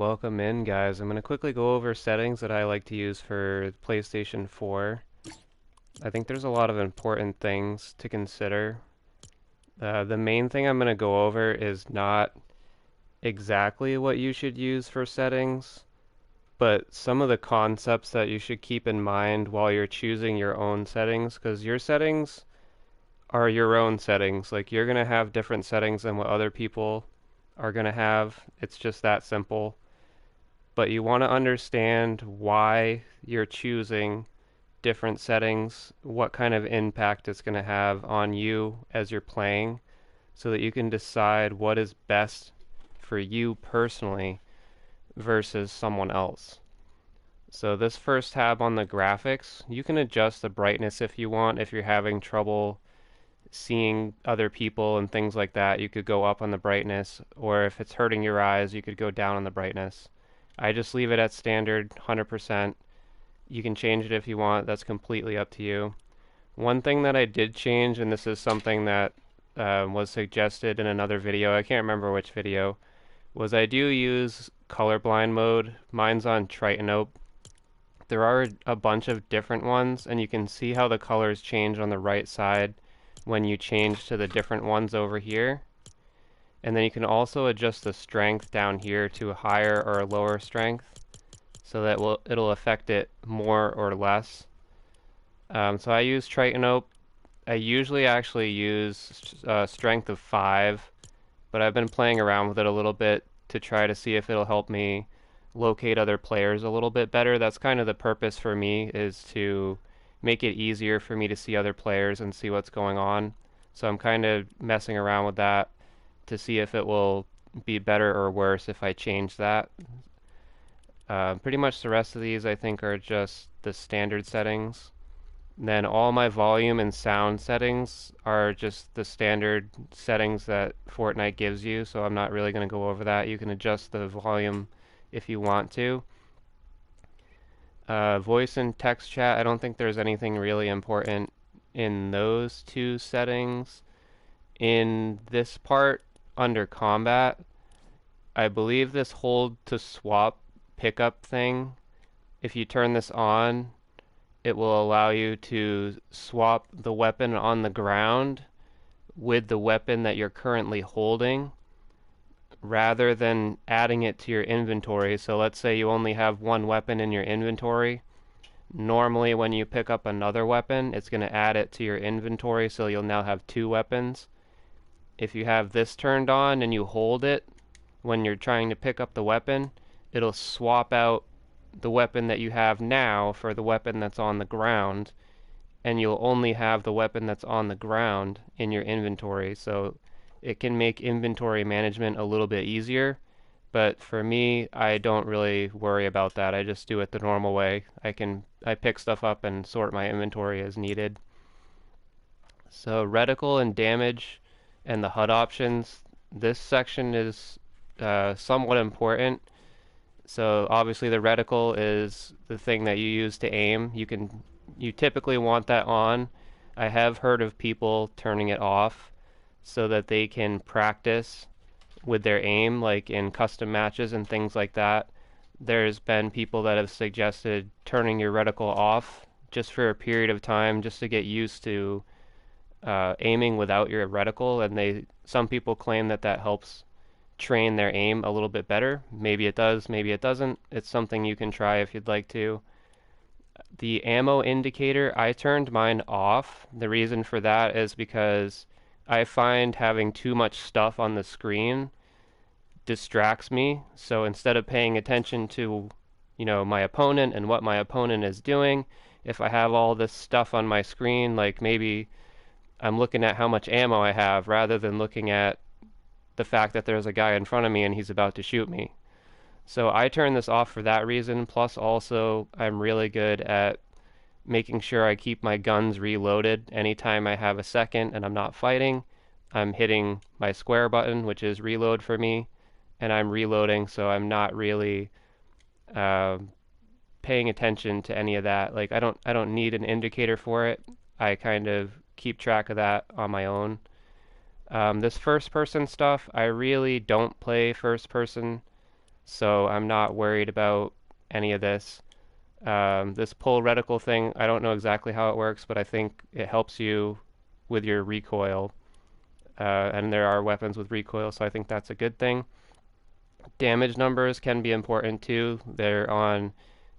welcome in, guys. I'm going to quickly go over settings that I like to use for PlayStation 4. I think there's a lot of important things to consider. The main thing I'm going to go over is not exactly what you should use for settings, but some of the concepts that you should keep in mind while you're choosing your own settings, because your settings are your own settings. Like, you're going to have different settings than what other people are going to have. It's just that simple. But you want to understand why you're choosing different settings, what kind of impact it's going to have on you as you're playing, so that you can decide what is best for you personally versus someone else. So this first tab on the graphics, you can adjust the brightness if you want. If you're having trouble seeing other people and things like that, you could go up on the brightness, or if it's hurting your eyes, you could go down on the brightness. I just leave it at standard 100%. You can change it if you want. That's completely up to you. One thing that I did change, and this is something that was suggested in another video, I can't remember which video, was I do use colorblind mode. Mine's on Tritanope. There are a bunch of different ones, and you can see how the colors change on the right side when you change to the different ones over here. And then you can also adjust the strength down here to a higher or a lower strength, so that it'll affect it more or less. So I use Tritanope. I usually actually use strength of 5, but I've been playing around with it a little bit to try to see if it'll help me locate other players a little bit better. That's kind of the purpose for me, is to make it easier for me to see other players and see what's going on. So I'm kind of messing around with that to see if it will be better or worse if I change that. Pretty much the rest of these I think are just the standard settings. Then all my volume and sound settings are just the standard settings that Fortnite gives you, so I'm not really going to go over that. You can adjust the volume if you want to. Voice and text chat, I don't think there's anything really important in those two settings. In this part, under combat, I believe this hold to swap pickup thing, if you turn this on, it will allow you to swap the weapon on the ground with the weapon that you're currently holding, rather than adding it to your inventory. So let's say you only have one weapon in your inventory. Normally when you pick up another weapon, it's going to add it to your inventory, so you'll now have two weapons. If you have this turned on and you hold it when you're trying to pick up the weapon, it'll swap out the weapon that you have now for the weapon that's on the ground, and you'll only have the weapon that's on the ground in your inventory. So it can make inventory management a little bit easier, but for me, I don't really worry about that. I just do it the normal way. I pick stuff up and sort my inventory as needed. So reticle and damage and the HUD options, this section is somewhat important. So obviously the reticle is the thing that you use to aim. You typically want that on. I have heard of people turning it off so that they can practice with their aim, like in custom matches and things like that. There's been people that have suggested turning your reticle off just for a period of time, just to get used to aiming without your reticle, and some people claim that that helps train their aim a little bit better. Maybe it does, maybe it doesn't. It's something you can try if you'd like to. The ammo indicator, I turned mine off. The reason for that is because I find having too much stuff on the screen distracts me. So instead of paying attention to, my opponent and what my opponent is doing, if I have all this stuff on my screen, like maybe I'm looking at how much ammo I have rather than looking at the fact that there's a guy in front of me and he's about to shoot me. So I turn this off for that reason. Plus also I'm really good at making sure I keep my guns reloaded. Anytime I have a second and I'm not fighting, I'm hitting my square button, which is reload for me, and I'm reloading, so I'm not really paying attention to any of that. Like I don't need an indicator for it. I kind of keep track of that on my own. This first person stuff, I really don't play first person so I'm not worried about any of this. This pull reticle thing, I don't know exactly how it works, but I think it helps you with your recoil. And there are weapons with recoil, so I think that's a good thing. Damage numbers can be important too. They're on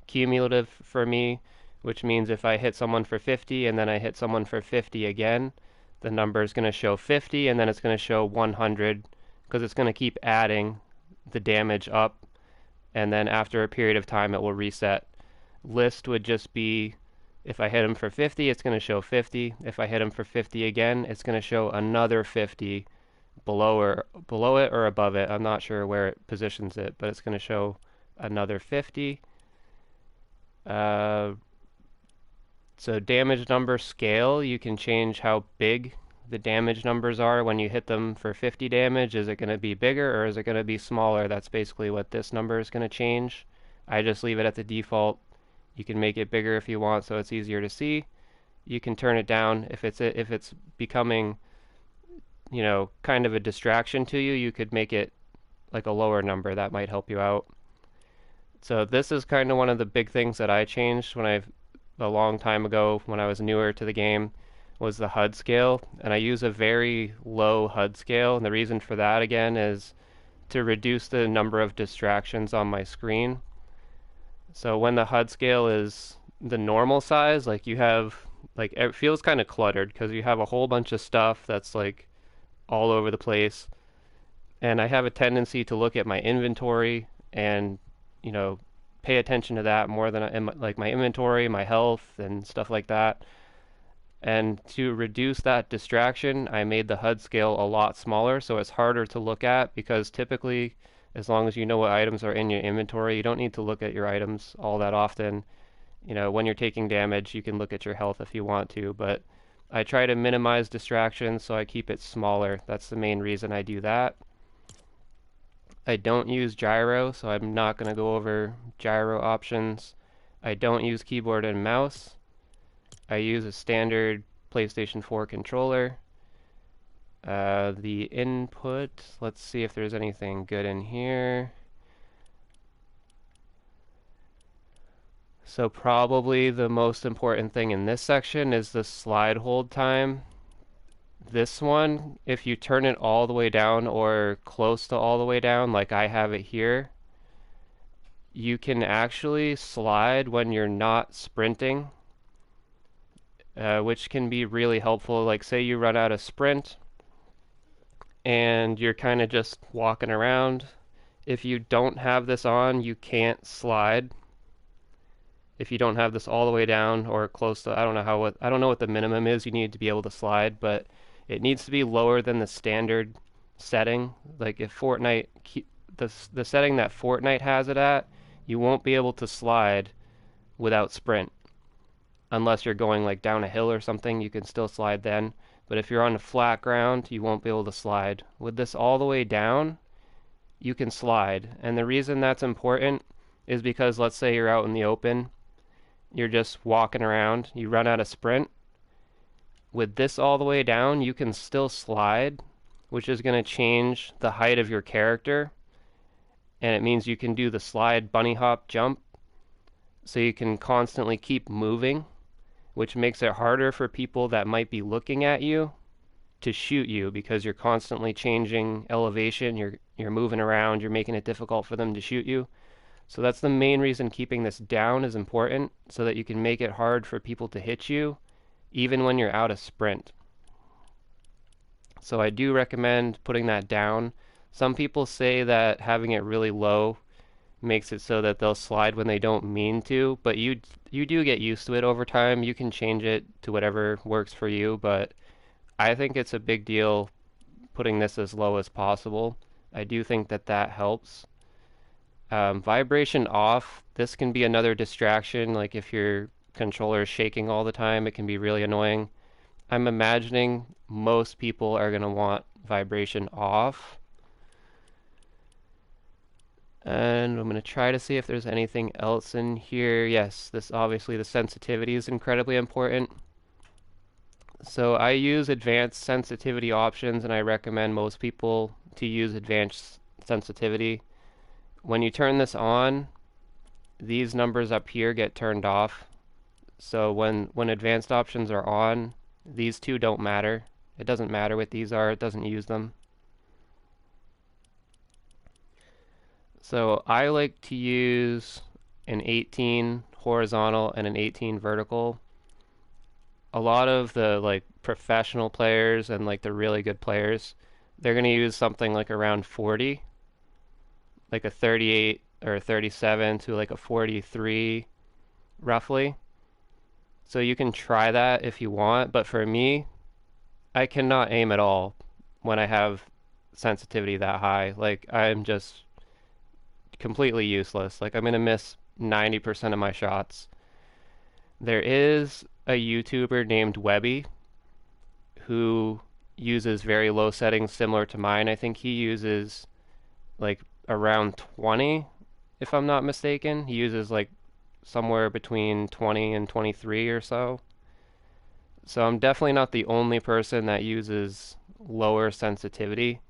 cumulative for me, which means if I hit someone for 50 and then I hit someone for 50 again, the number is going to show 50 and then it's going to show 100 because it's going to keep adding the damage up, and then after a period of time it will reset. List would just be if I hit him for 50, it's going to show 50. If I hit him for 50 again, it's going to show another 50 below it or above it. I'm not sure where it positions it, but it's going to show another 50. Uh, so damage number scale, you can change how big the damage numbers are when you hit them for 50 damage. Is it going to be bigger or is it going to be smaller? That's basically what this number is going to change. I just leave it at the default. You can make it bigger if you want so it's easier to see. You can turn it down if it's becoming, kind of a distraction to you. You could make it like a lower number. That might help you out. So this is kind of one of the big things that I changed a long time ago when I was newer to the game was the HUD scale, and I use a very low HUD scale, and the reason for that again is to reduce the number of distractions on my screen. So when the HUD scale is the normal size, like you have, like it feels kind of cluttered because you have a whole bunch of stuff that's like all over the place. And I have a tendency to look at my inventory and, you know, pay attention to that more than like my inventory, my health, and stuff like that. And to reduce that distraction, I made the HUD scale a lot smaller so it's harder to look at because typically, as long as you know what items are in your inventory, you don't need to look at your items all that often. When you're taking damage, you can look at your health if you want to, but I try to minimize distractions so I keep it smaller. That's the main reason I do that. I don't use gyro, so I'm not going to go over gyro options. I don't use keyboard and mouse. I use a standard PlayStation 4 controller. The input, let's see if there's anything good in here. So probably the most important thing in this section is the slide hold time. This one, if you turn it all the way down or close to all the way down, like I have it here, you can actually slide when you're not sprinting, which can be really helpful. Like say you run out of sprint and you're kind of just walking around. If you don't have this on, you can't slide. If you don't have this all the way down or close to, I don't know what the minimum is you need to be able to slide, but it needs to be lower than the standard setting. Like if Fortnite, the setting that Fortnite has it at, you won't be able to slide without sprint. Unless you're going like down a hill or something, you can still slide then. But if you're on flat ground, you won't be able to slide. With this all the way down, you can slide. And the reason that's important is because let's say you're out in the open, you're just walking around, you run out of sprint. With this all the way down, you can still slide, which is going to change the height of your character. And it means you can do the slide, bunny hop, jump. So you can constantly keep moving, which makes it harder for people that might be looking at you to shoot you because you're constantly changing elevation, you're moving around, you're making it difficult for them to shoot you. So that's the main reason keeping this down is important, so that you can make it hard for people to hit you even when you're out of sprint. So I do recommend putting that down. Some people say that having it really low makes it so that they'll slide when they don't mean to, but you do get used to it over time. You can change it to whatever works for you, but I think it's a big deal putting this as low as possible. I do think that that helps. Vibration off, this can be another distraction, like if your controller is shaking all the time, it can be really annoying. I'm imagining most people are going to want vibration off. And I'm going to try to see if there's anything else in here. Yes, this obviously the sensitivity is incredibly important. So I use advanced sensitivity options, and I recommend most people to use advanced sensitivity. When you turn this on, these numbers up here get turned off. So when advanced options are on, these two don't matter. It doesn't matter what these are, it doesn't use them. So I like to use an 18 horizontal and an 18 vertical. A lot of the like professional players and like the really good players, they're going to use something like around 40, like a 38 or a 37 to like a 43 roughly. So you can try that if you want, but for me, I cannot aim at all when I have sensitivity that high. Like I'm just completely useless. Like I'm gonna miss 90% of my shots. There is a YouTuber named Webby who uses very low settings similar to mine. I think he uses like around 20, if I'm not mistaken. He uses like somewhere between 20 and 23 or so. So I'm definitely not the only person that uses lower sensitivity,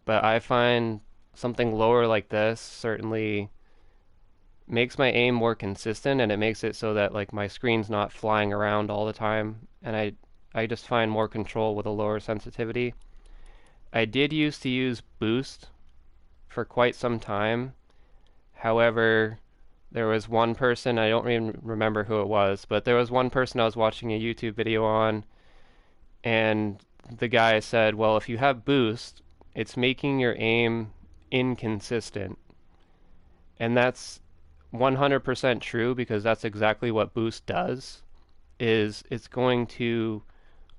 but I find something lower like this certainly makes my aim more consistent, and it makes it so that like my screen's not flying around all the time, and I just find more control with a lower sensitivity. I did used to use boost for quite some time. However, there was one person, I don't even remember who it was, but there was one person I was watching a YouTube video on, and the guy said, well, if you have boost, it's making your aim inconsistent. And that's 100% true, because that's exactly what boost does, is it's going to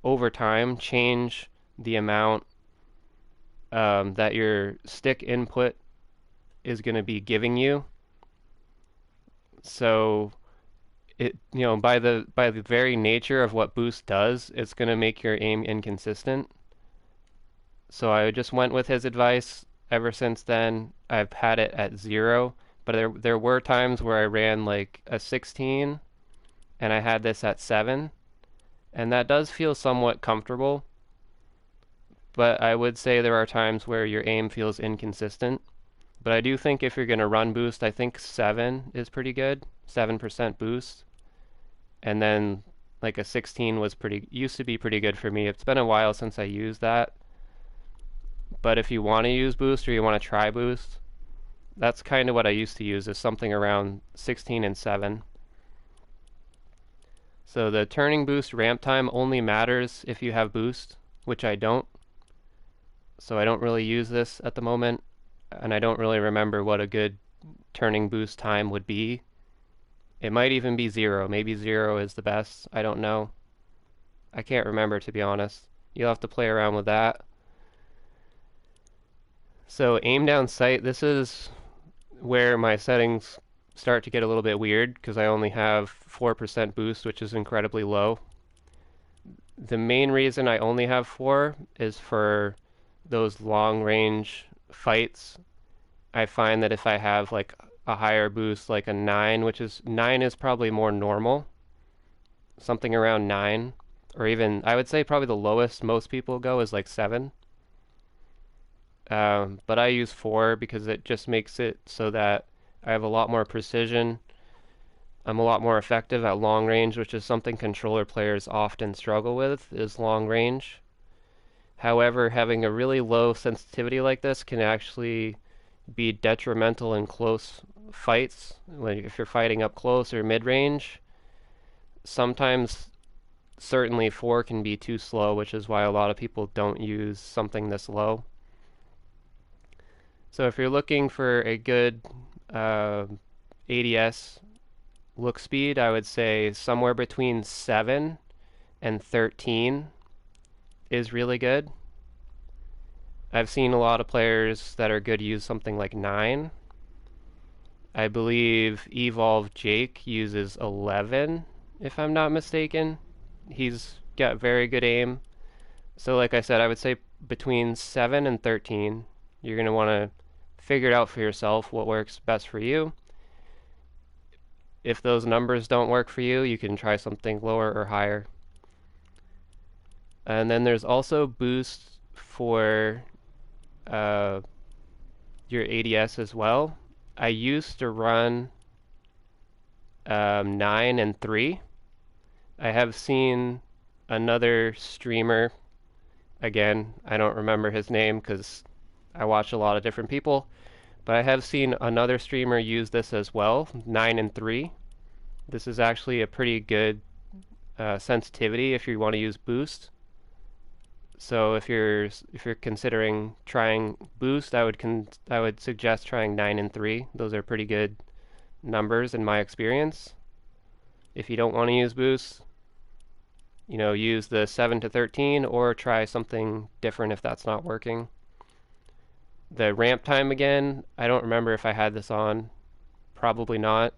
over time change the amount that your stick input is going to be giving you. So it, by the very nature of what boost does, it's going to make your aim inconsistent. So I just went with his advice. Ever since then, I've had it at 0, but there were times where I ran like a 16 and I had this at 7, and that does feel somewhat comfortable, but I would say there are times where your aim feels inconsistent. But I do think if you're going to run boost, I think 7 is pretty good, 7% boost. And then like a 16 used to be pretty good for me. It's been a while since I used that. But if you want to use boost or you want to try boost, that's kind of what I used to use, is something around 16 and 7. So the turning boost ramp time only matters if you have boost, which I don't. So I don't really use this at the moment, and I don't really remember what a good turning boost time would be. It might even be 0. Maybe 0 is the best. I don't know. I can't remember, to be honest. You'll have to play around with that. So aim down sight, this is where my settings start to get a little bit weird, because I only have 4% boost, which is incredibly low. The main reason I only have 4 is for those long range fights. I find that if I have like a higher boost, like a 9, which is 9 is probably more normal, something around 9, or even I would say probably the lowest most people go is like 7. But I use 4 because it just makes it so that I have a lot more precision. I'm a lot more effective at long range, which is something controller players often struggle with, is long range. However, having a really low sensitivity like this can actually be detrimental in close fights. Like if you're fighting up close or mid-range, sometimes certainly 4 can be too slow, which is why a lot of people don't use something this low. So if you're looking for a good ADS look speed, I would say somewhere between 7 and 13 is really good. I've seen a lot of players that are good use something like 9. I believe Evolve Jake uses 11, if I'm not mistaken. He's got very good aim. So like I said, I would say between 7 and 13. You're going to want to figure it out for yourself what works best for you. If those numbers don't work for you, you can try something lower or higher. And then there's also boost for your ADS as well. I used to run 9 and 3. I have seen another streamer, again, I don't remember his name because I watch a lot of different people, but I have seen another streamer use this as well, 9 and 3. This is actually a pretty good sensitivity if you want to use boost. So if you're considering trying boost, I would suggest trying 9 and 3. Those are pretty good numbers in my experience. If you don't want to use boost, use the 7 to 13 or try something different if that's not working. The ramp time again, I don't remember if I had this on. Probably not.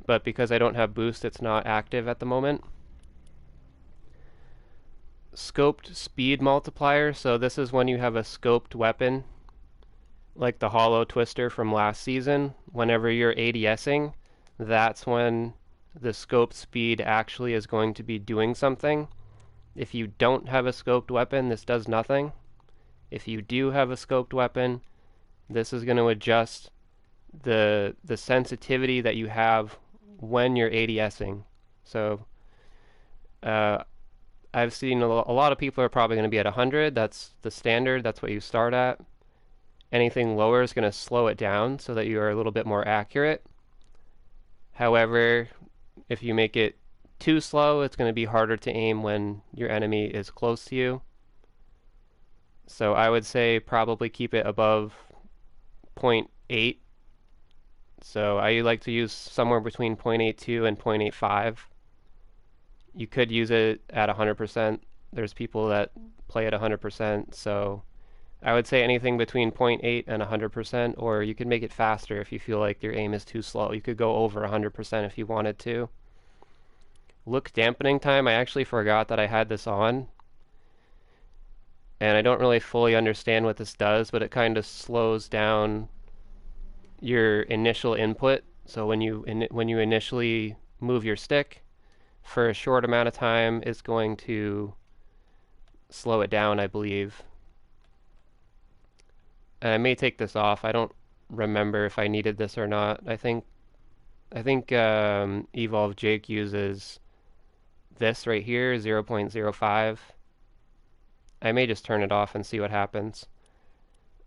But because I don't have boost, it's not active at the moment. Scoped speed multiplier, so this is when you have a scoped weapon like the hollow twister from last season. Whenever you're ADSing, that's when the scoped speed actually is going to be doing something. If you don't have a scoped weapon, this does nothing. If you do have a scoped weapon, this is going to adjust the sensitivity that you have when you're ADSing. So I've seen a lot of people are probably going to be at 100. That's the standard. That's what you start at. Anything lower is going to slow it down so that you are a little bit more accurate. However, if you make it too slow, it's going to be harder to aim when your enemy is close to you. So I would say probably keep it above 0.8. So I like to use somewhere between 0.82 and 0.85. You could use it at 100%. There's people that play at 100%, so I would say anything between 0.8 and 100%, or you could make it faster if you feel like your aim is too slow. You could go over 100% if you wanted to. Look dampening time, I actually forgot that I had this on, and I don't really fully understand what this does, but it kind of slows down your initial input. So when you initially move your stick for a short amount of time, it's going to slow it down, I believe. And I may take this off. I don't remember if I needed this or not. I think Evolve Jake uses this right here, 0.05. I may just turn it off and see what happens.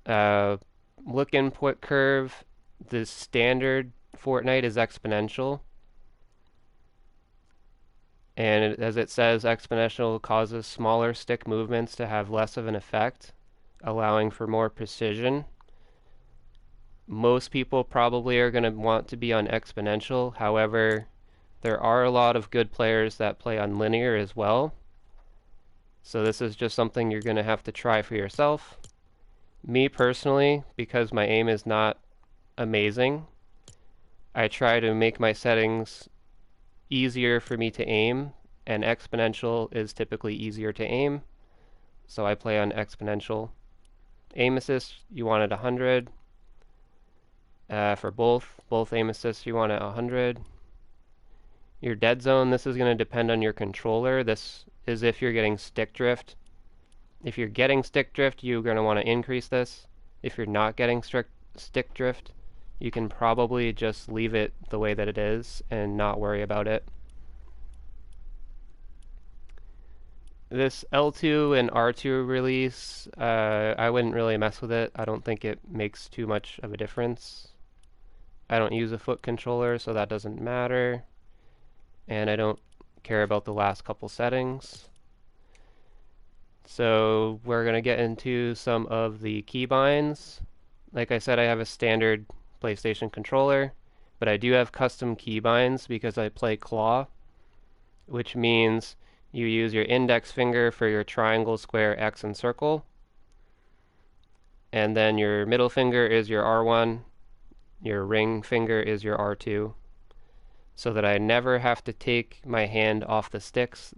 Look input curve. The standard Fortnite is exponential. And as it says, exponential causes smaller stick movements to have less of an effect, allowing for more precision. Most people probably are going to want to be on exponential. However, there are a lot of good players that play on linear as well. So this is just something you're going to have to try for yourself. Me personally, because my aim is not amazing, I try to make my settings easier for me to aim, and exponential is typically easier to aim, so I play on exponential. Aim assist, you want it 100. For both aim assists, you want it 100. Your dead zone, this is going to depend on your controller. This is if you're getting stick drift. If you're getting stick drift, you're going to want to increase this. If you're not getting stick drift, you can probably just leave it the way that it is and not worry about it. This L2 and R2 release, I wouldn't really mess with it. I don't think it makes too much of a difference. I don't use a foot controller, so that doesn't matter. And I don't care about the last couple settings. So we're going to get into some of the keybinds. Like I said, I have a standard PlayStation controller, but I do have custom keybinds because I play claw, which means you use your index finger for your triangle, square, X, and circle, and then your middle finger is your R1, your ring finger is your R2, so that I never have to take my hand off the sticks.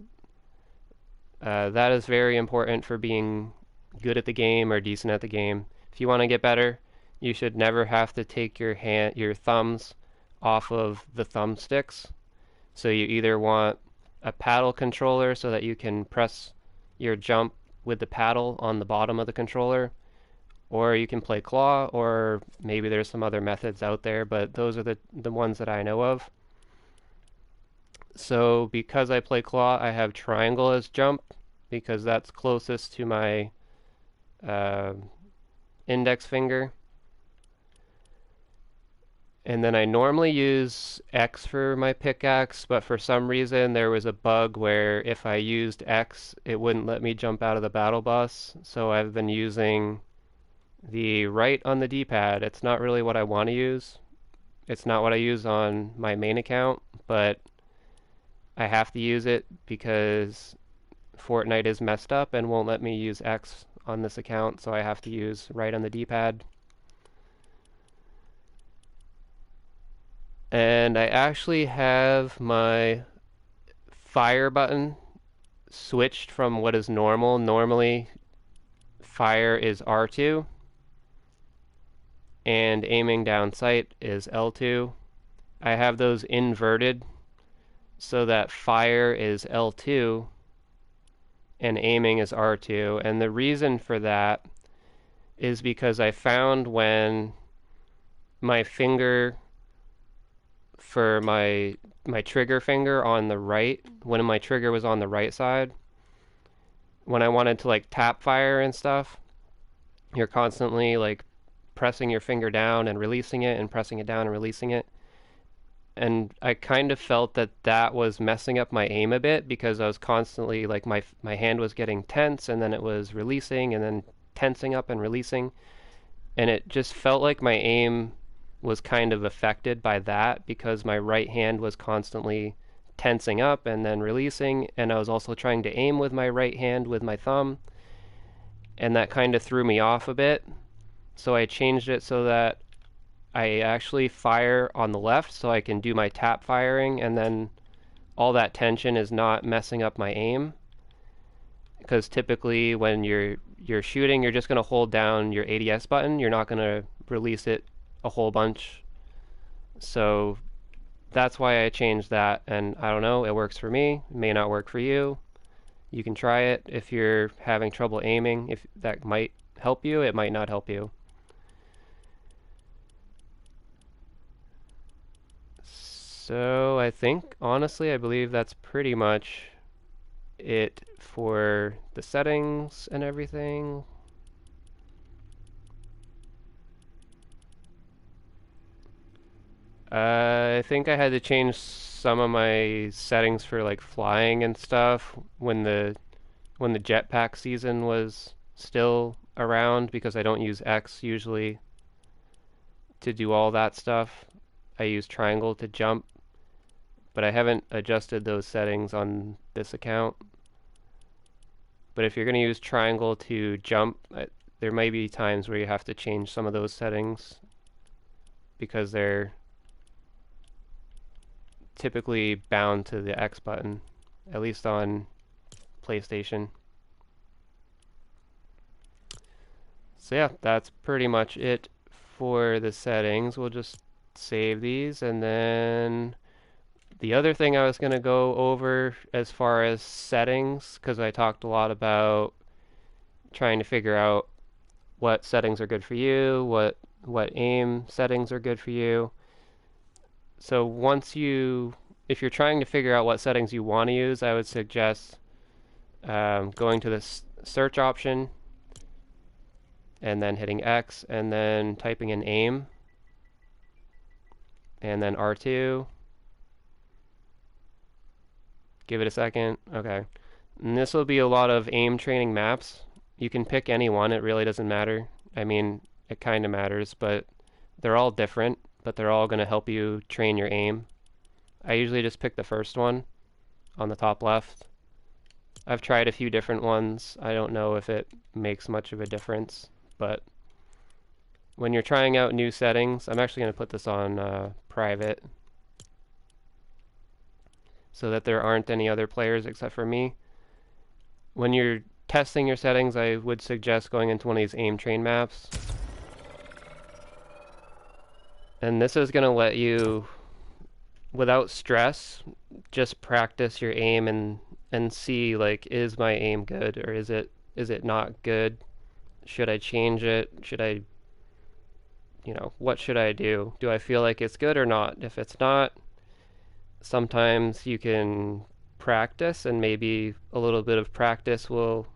That is very important for being good at the game or decent at the game. If you want to get better, you should never have to take your thumbs off of the thumbsticks. So you either want a paddle controller so that you can press your jump with the paddle on the bottom of the controller, or you can play claw, or maybe there's some other methods out there, but those are the ones that I know of. So because I play claw, I have triangle as jump because that's closest to my uh, index finger. And then I normally use X for my pickaxe, but for some reason there was a bug where if I used X, it wouldn't let me jump out of the battle bus. So I've been using the right on the D-pad. It's not really what I want to use. It's not what I use on my main account, but I have to use it because Fortnite is messed up and won't let me use X on this account, so I have to use right on the D-pad. And I actually have my fire button switched from what is normal. Normally, fire is R2, and aiming down sight is L2. I have those inverted so that fire is L2 and aiming is R2. And the reason for that is because I found when my finger for my trigger finger on the right, when my trigger was on the right side, when I wanted to like tap fire and stuff, you're constantly like pressing your finger down and releasing it and pressing it down and releasing it. And I kind of felt that that was messing up my aim a bit because I was constantly like my hand was getting tense and then it was releasing and then tensing up and releasing, and it just felt like my aim was kind of affected by that because my right hand was constantly tensing up and then releasing, and I was also trying to aim with my right hand with my thumb, and that kind of threw me off a bit. So I changed it so that I actually fire on the left so I can do my tap firing, and then all that tension is not messing up my aim. Because typically when you're shooting, you're just going to hold down your ADS button. You're not going to release it a whole bunch. So that's why I changed that, and I don't know, it works for me. It may not work for you. You can try it if you're having trouble aiming. If that might help you, it might not help you. So I think, honestly, I believe that's pretty much it for the settings and everything. I think I had to change some of my settings for like flying and stuff when the jetpack season was still around because I don't use X usually to do all that stuff. I use triangle to jump, but I haven't adjusted those settings on this account. But if you're going to use triangle to jump, there may be times where you have to change some of those settings because they're typically bound to the X button, at least on PlayStation. So yeah, that's pretty much it for the settings. We'll just save these, and then the other thing I was going to go over as far as settings, because I talked a lot about trying to figure out what settings are good for you, what aim settings are good for you. So if you're trying to figure out what settings you want to use, I would suggest going to the search option and then hitting X and then typing in aim and then R2. Give it a second. Okay. And this will be a lot of aim training maps. You can pick any one, it really doesn't matter. I mean, it kind of matters, but they're all different, but they're all going to help you train your aim. I usually just pick the first one on the top left. I've tried a few different ones. I don't know if it makes much of a difference, but when you're trying out new settings, I'm actually going to put this on private so that there aren't any other players except for me. When you're testing your settings, I would suggest going into one of these aim train maps. And this is going to let you, without stress, just practice your aim and see like, is my aim good or is it not good? Should I change it? Should I, what should I do? Do I feel like it's good or not? If it's not, sometimes you can practice, and maybe a little bit of practice will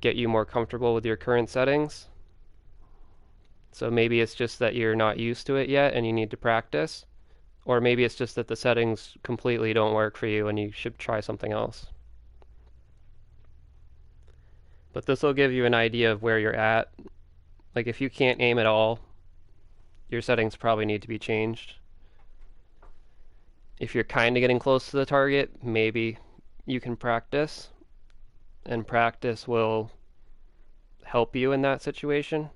get you more comfortable with your current settings. So maybe it's just that you're not used to it yet and you need to practice. Or maybe it's just that the settings completely don't work for you and you should try something else. But this will give you an idea of where you're at. Like if you can't aim at all, your settings probably need to be changed. If you're kind of getting close to the target, maybe you can practice. And practice will help you in that situation.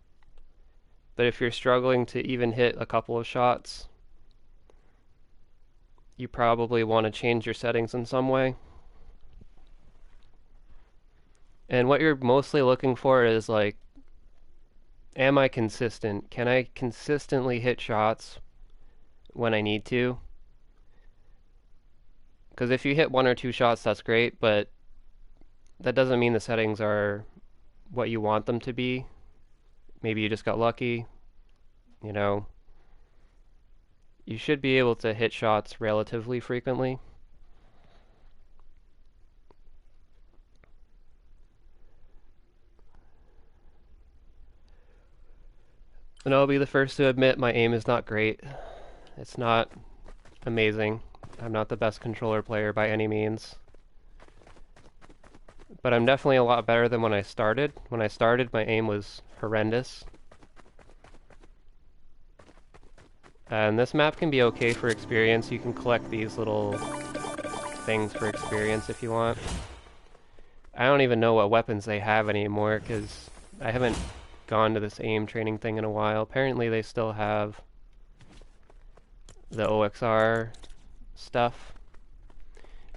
But if you're struggling to even hit a couple of shots, you probably want to change your settings in some way. And what you're mostly looking for is like, am I consistent? Can I consistently hit shots when I need to? Because if you hit 1 or 2 shots, that's great, but that doesn't mean the settings are what you want them to be. Maybe you just got lucky, you know. You should be able to hit shots relatively frequently. And I'll be the first to admit my aim is not great. It's not amazing. I'm not the best controller player by any means. But I'm definitely a lot better than when I started. When I started, my aim was horrendous. And this map can be okay for experience. You can collect these little things for experience if you want. I don't even know what weapons they have anymore because I haven't gone to this aim training thing in a while. Apparently they still have the OXR stuff.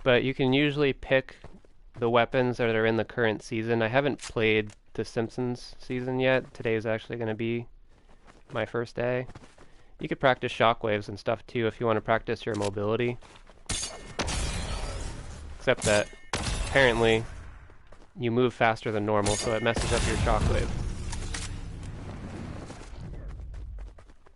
But you can usually pick the weapons that are in the current season. I haven't played the Simpsons season yet. Today is actually going to be my first day. You could practice shockwaves and stuff too if you want to practice your mobility. Except that apparently you move faster than normal, so it messes up your shockwave.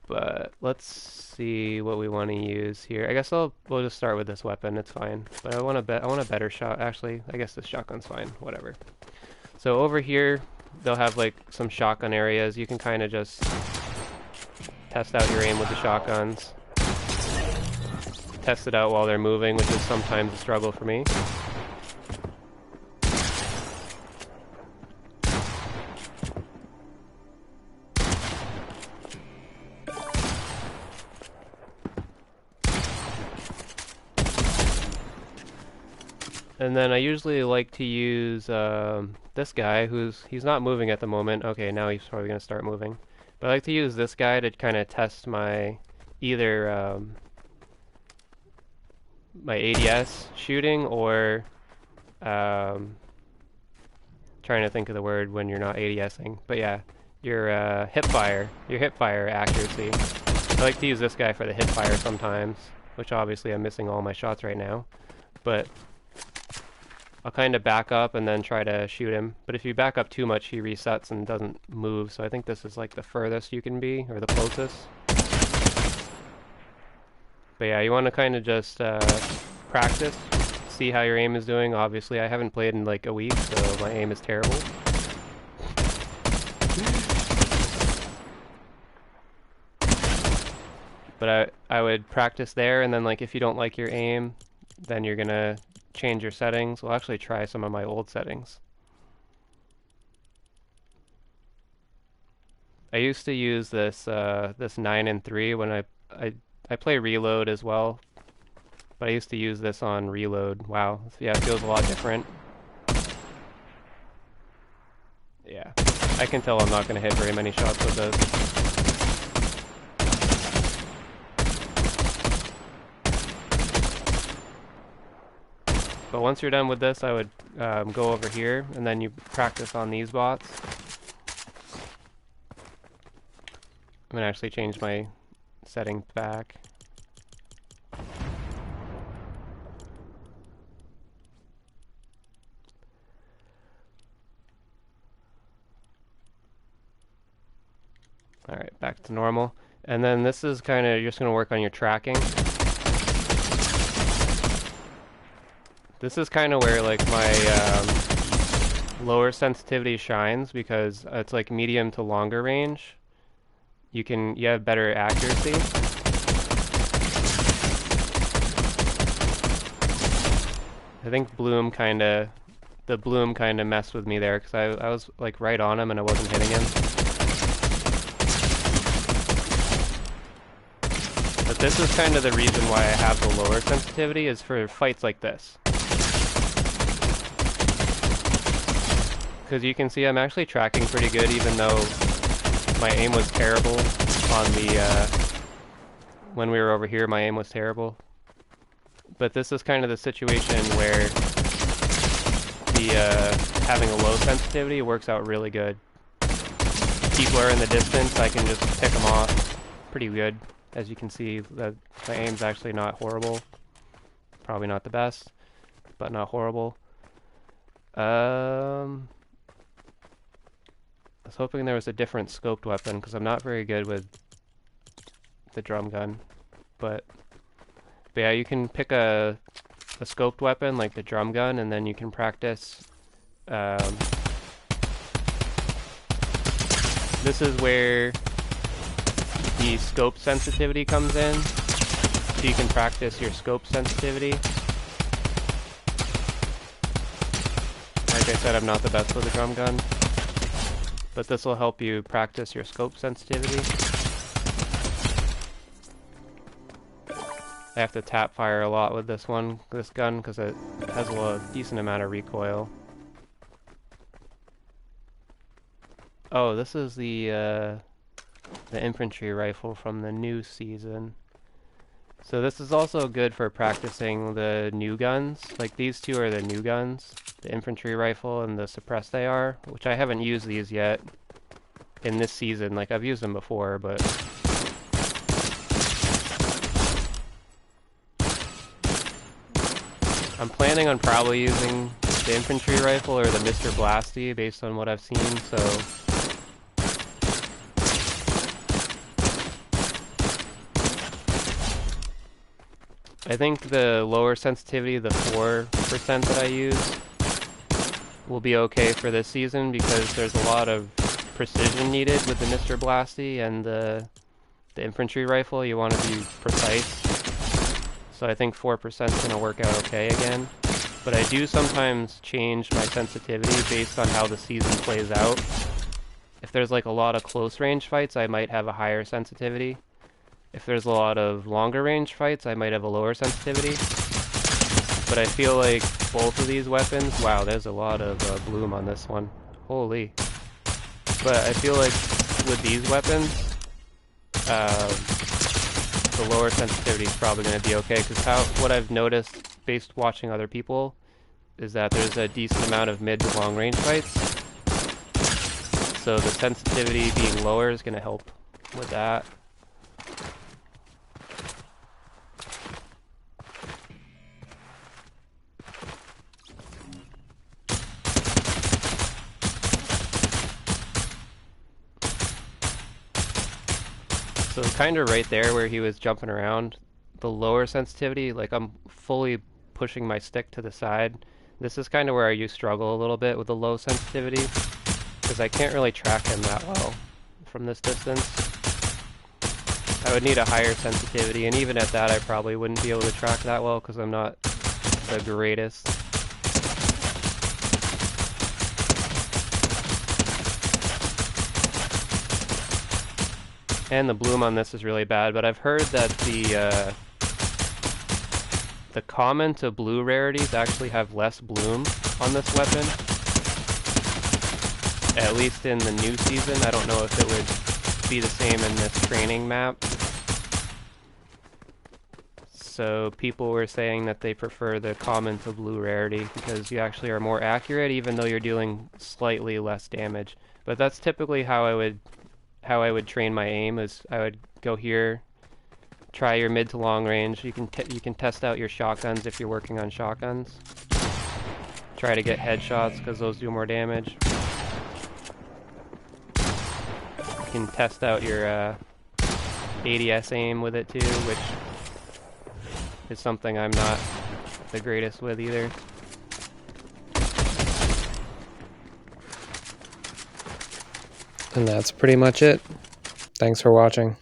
But let's see what we want to use here. I guess we'll just start with this weapon. It's fine. But I want a better shot. Actually, I guess this shotgun's fine. Whatever. So over here, they'll have like some shotgun areas. You can kind of just test out your aim with the shotguns. Test it out while they're moving, which is sometimes a struggle for me. And then I usually like to use this guy he's not moving at the moment. Okay, now he's probably going to start moving. But I like to use this guy to kind of test my either my ADS shooting or trying to think of the word when you're not ADSing. But yeah, your hip fire accuracy. I like to use this guy for the hip fire sometimes, which obviously I'm missing all my shots right now. But I'll kind of back up and then try to shoot him. But if you back up too much, he resets and doesn't move. So I think this is like the furthest you can be, or the closest. But yeah, you want to kind of just practice, see how your aim is doing. Obviously, I haven't played in like a week, so my aim is terrible. But I would practice there, and then like if you don't like your aim, then you're gonna change your settings. We'll actually try some of my old settings. I used to use this this 9 and 3 when I play reload as well, but I used to use this on reload. Wow, yeah, it feels a lot different. Yeah, I can tell I'm not going to hit very many shots with this. But once you're done with this, I would go over here, and then you practice on these bots. I'm going to actually change my setting back. back to normal. And then this is kind of, you're just going to work on your tracking. This is kind of where like my lower sensitivity shines, because it's like medium to longer range. You have better accuracy. I think the bloom kind of messed with me there, because I was like right on him and I wasn't hitting him. But this is kind of the reason why I have the lower sensitivity, is for fights like this. Because you can see I'm actually tracking pretty good, even though my aim was terrible on the, when we were over here, my aim was terrible. But this is kind of the situation where the, having a low sensitivity works out really good. People are in the distance, I can just pick them off pretty good. As you can see, my aim's actually not horrible. Probably not the best, but not horrible. I was hoping there was a different scoped weapon, because I'm not very good with the drum gun. But yeah, you can pick a scoped weapon like the drum gun, and then you can practice. This is where the scope sensitivity comes in, so you can practice your scope sensitivity. Like I said, I'm not the best with the drum gun, but this will help you practice your scope sensitivity. I have to tap fire a lot with this gun, because it has a decent amount of recoil. Oh, this is the infantry rifle from the new season. So this is also good for practicing the new guns. Like these two are the new guns, the infantry rifle and the suppressed AR, which I haven't used these yet in this season. Like I've used them before, but I'm planning on probably using the infantry rifle or the Mr. Blasty based on what I've seen, so I think the lower sensitivity, the 4% that I use, will be okay for this season, because there's a lot of precision needed with the Mr. Blasty and the infantry rifle. You want to be precise. So I think 4% is going to work out okay again. But I do sometimes change my sensitivity based on how the season plays out. If there's like a lot of close range fights, I might have a higher sensitivity. If there's a lot of longer range fights, I might have a lower sensitivity. But I feel like both of these weapons, wow, there's a lot of bloom on this one. Holy. But I feel like with these weapons, the lower sensitivity is probably going to be okay, because what I've noticed based watching other people is that there's a decent amount of mid to long range fights. So the sensitivity being lower is going to help with that. So kind of right there where he was jumping around, the lower sensitivity, like I'm fully pushing my stick to the side. This is kind of where I struggle a little bit with the low sensitivity, because I can't really track him that well from this distance. I would need a higher sensitivity, and even at that I probably wouldn't be able to track that well, because I'm not the greatest. And the bloom on this is really bad, but I've heard that the common to blue rarities actually have less bloom on this weapon. At least in the new season. I don't know if it would be the same in this training map. So people were saying that they prefer the common to blue rarity, because you actually are more accurate even though you're dealing slightly less damage. But that's typically how I would train my aim. Is I would go here, try your mid to long range. You can test out your shotguns if you're working on shotguns. Try to get headshots, because those do more damage. You can test out your ADS aim with it too, which is something I'm not the greatest with either. And that's pretty much it. Thanks for watching.